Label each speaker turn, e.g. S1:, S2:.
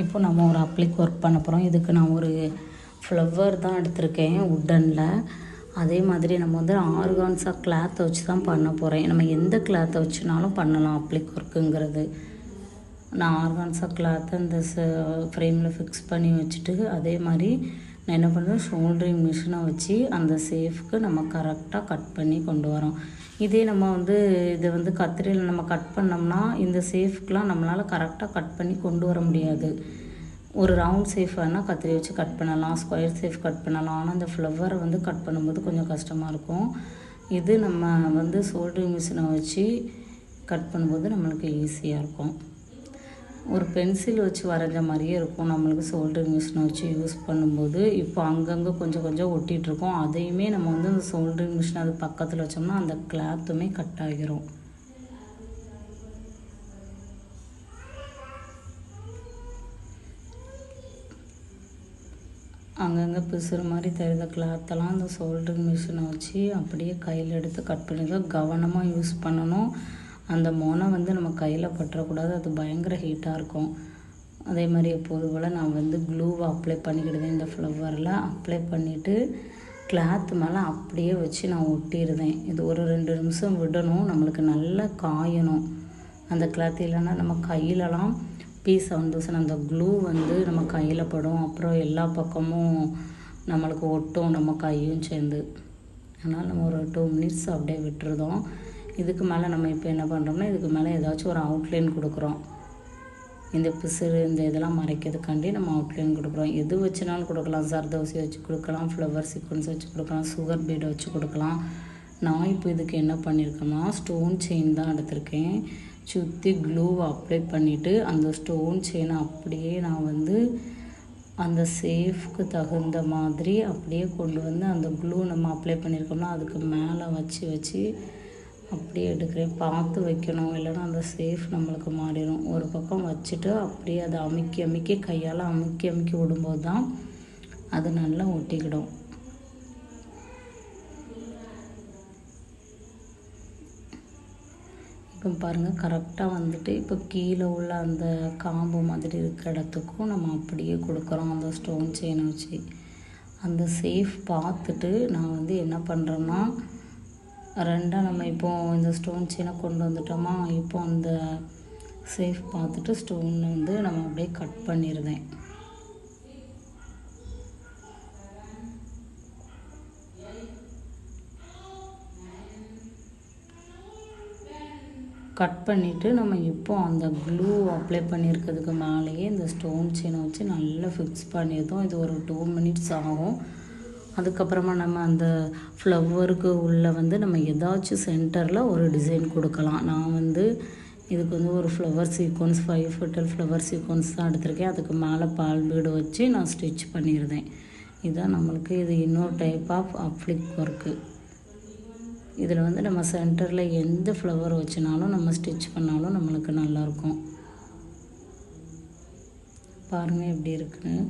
S1: இப்போ நம்ம ஒரு அப்ளிக் ஒர்க் பண்ண போகிறோம். இதுக்கு நான் ஒரு ஃப்ளவர் தான் எடுத்திருக்கேன் உட்டனில். அதே மாதிரி நம்ம வந்து ஆர்கான்ஸா கிளாத்தை வச்சு தான் பண்ண போகிறேன். நம்ம எந்த கிளாத்தை வச்சுனாலும் பண்ணலாம் அப்ளிக் ஒர்க்குங்கிறது. நான் ஆர்கான்ஸா கிளாத்தை இந்த ஃப்ரேமில் ஃபிக்ஸ் பண்ணி வச்சுட்டு, அதே மாதிரி நான் என்ன பண்ணுறேன், ஷோல்டரிங் மிஷினை வச்சு அந்த சேஃப்க்கு நம்ம கரெக்டாக கட் பண்ணி கொண்டு வரோம். இதே நம்ம வந்து இதை வந்து கத்திரியில் நம்ம கட் பண்ணோம்னா இந்த சேஃப்க்கெலாம் நம்மளால் கரெக்டாக கட் பண்ணி கொண்டு வர முடியாது. ஒரு ரவுண்ட் சேஃப் வேணால் கத்திரி வச்சு கட் பண்ணலாம், ஸ்கொயர் சேஃப் கட் பண்ணலாம். ஆனால் இந்த ஃப்ளவரை வந்து கட் பண்ணும்போது கொஞ்சம் கஷ்டமாக இருக்கும். இது நம்ம வந்து ஷோல்டரிங் மிஷினை வச்சு கட் பண்ணும்போது நம்மளுக்கு ஈஸியாக இருக்கும். ஒரு பென்சில் வச்சு வரைஞ்ச மாதிரியே இருக்கும் நம்மளுக்கு ஷோல்டரிங் மிஷினை வச்சு யூஸ் பண்ணும்போது. இப்போ அங்கங்கே கொஞ்சம் கொஞ்சம் ஒட்டிகிட்ருக்கோம். அதையுமே நம்ம வந்து அந்த ஷோல்டரிங் மிஷின் அது பக்கத்தில் வச்சோம்னா அந்த கிளாத்துமே கட் ஆகிரும். அங்கங்கே பிசுறு மாதிரி தெரிந்த கிளாத்தெல்லாம் அந்த ஷோல்டரிங் மிஷினை வச்சு அப்படியே கையில் எடுத்து கட் பண்ணி கவனமாக யூஸ் பண்ணணும். அந்த மொனை வந்து நம்ம கையில் பற்றக்கூடாது, அது பயங்கர ஹீட்டாக இருக்கும். அதே மாதிரி எப்போது போல் நான் வந்து க்ளூவை அப்ளை பண்ணிக்கிடுவேன். இந்த ஃப்ளவரில் அப்ளை பண்ணிவிட்டு கிளாத்து மேலே அப்படியே வச்சு நான் ஒட்டிடுவேன். இது ஒரு 2 நிமிஷம் விடணும், நம்மளுக்கு நல்லா காயணும் அந்த கிளாத்து. இல்லைன்னா நம்ம கையிலலாம் P7000 அந்த க்ளூ வந்து நம்ம கையில் படும், அப்புறம் எல்லா பக்கமும் நம்மளுக்கு ஒட்டும், நம்ம கையும் சேர்ந்து. அதனால் நம்ம ஒரு 2 மினிட்ஸ் அப்படியே விட்டுருதோம். இதுக்கு மேலே நம்ம இப்போ என்ன பண்ணுறோம்னா, இதுக்கு மேலே ஏதாச்சும் ஒரு அவுட்லைன் கொடுக்குறோம். இந்த பிசுறு இந்த இதெல்லாம் மறைக்கிறதுக்காண்டி நம்ம அவுட்லைன் கொடுக்குறோம். எது வச்சுனாலும் கொடுக்கலாம். சர்தோசி வச்சு கொடுக்கலாம், ஃப்ளவர் சீக்வன்ஸ் வச்சு கொடுக்கலாம், சுகர் பீடை வச்சு கொடுக்கலாம். நான் இப்போ இதுக்கு என்ன பண்ணியிருக்கேன்னா, ஸ்டோன் செயின் தான் எடுத்திருக்கேன். சுற்றி க்ளூவை அப்ளை பண்ணிவிட்டு அந்த ஸ்டோன் செயினை அப்படியே நான் வந்து அந்த சேஃப்க்கு தகுந்த மாதிரி அப்படியே கொண்டு வந்து அந்த க்ளூ நம்ம அப்ளை பண்ணியிருக்கோம்னா அதுக்கு மேலே வச்சு அப்படியே எடுக்கிறேன். பார்த்து வைக்கணும், இல்லைன்னா அந்த சேஃப் நம்மளுக்கு மாறிடும். ஒரு பக்கம் வச்சுட்டு அப்படியே அதை அமுக்கி கையால் அமுக்கி விடும்போது தான் அது நல்லா ஒட்டிக்கிடும். இப்போ பாருங்கள், கரெக்டாக வந்துட்டு இப்போ கீழே உள்ள அந்த காம்பு மாதிரி இருக்கிற இடத்துக்கும் நம்ம அப்படியே கொடுக்குறோம் அந்த ஸ்டோன் செயினை வச்சு. அந்த சேஃப் பார்த்துட்டு நான் வந்து என்ன பண்ணுறேன்னா, ரெண்டாக நம்ம இப்போது இந்த ஸ்டோன் செயினை கொண்டு வந்துட்டோமா, இப்போ அந்த சேஃப் பார்த்துட்டு ஸ்டோன் வந்து நம்ம அப்படியே கட் பண்ணிடுவேன். கட் பண்ணிவிட்டு நம்ம இப்போ அந்த க்ளூ அப்ளை பண்ணியிருக்கிறதுக்கு மேலேயே இந்த ஸ்டோன் செயினை வச்சு நல்லா ஃபிக்ஸ் பண்ணியிருந்தோம். இது ஒரு 2 மினிட்ஸ் ஆகும். அதுக்கப்புறமா நம்ம அந்த ஃப்ளவருக்கு உள்ளே வந்து நம்ம ஏதாச்சும் சென்டரில் ஒரு டிசைன் கொடுக்கலாம். நான் வந்து இதுக்கு வந்து ஒரு flower sequence 5 petal flower sequence தான் எடுத்திருக்கேன். அதுக்கு மேலே பால் பீடு வச்சு நான் ஸ்டிச் பண்ணியிருந்தேன். இதுதான் நம்மளுக்கு இது இன்னொரு டைப் ஆஃப் அப்ளிக் ஒர்க்கு. இதில் வந்து நம்ம சென்டரில் எந்த ஃப்ளவர் வச்சுனாலும் நம்ம ஸ்டிச் பண்ணாலும் நம்மளுக்கு நல்லாயிருக்கும். பாருங்கள் எப்படி இருக்குன்னு.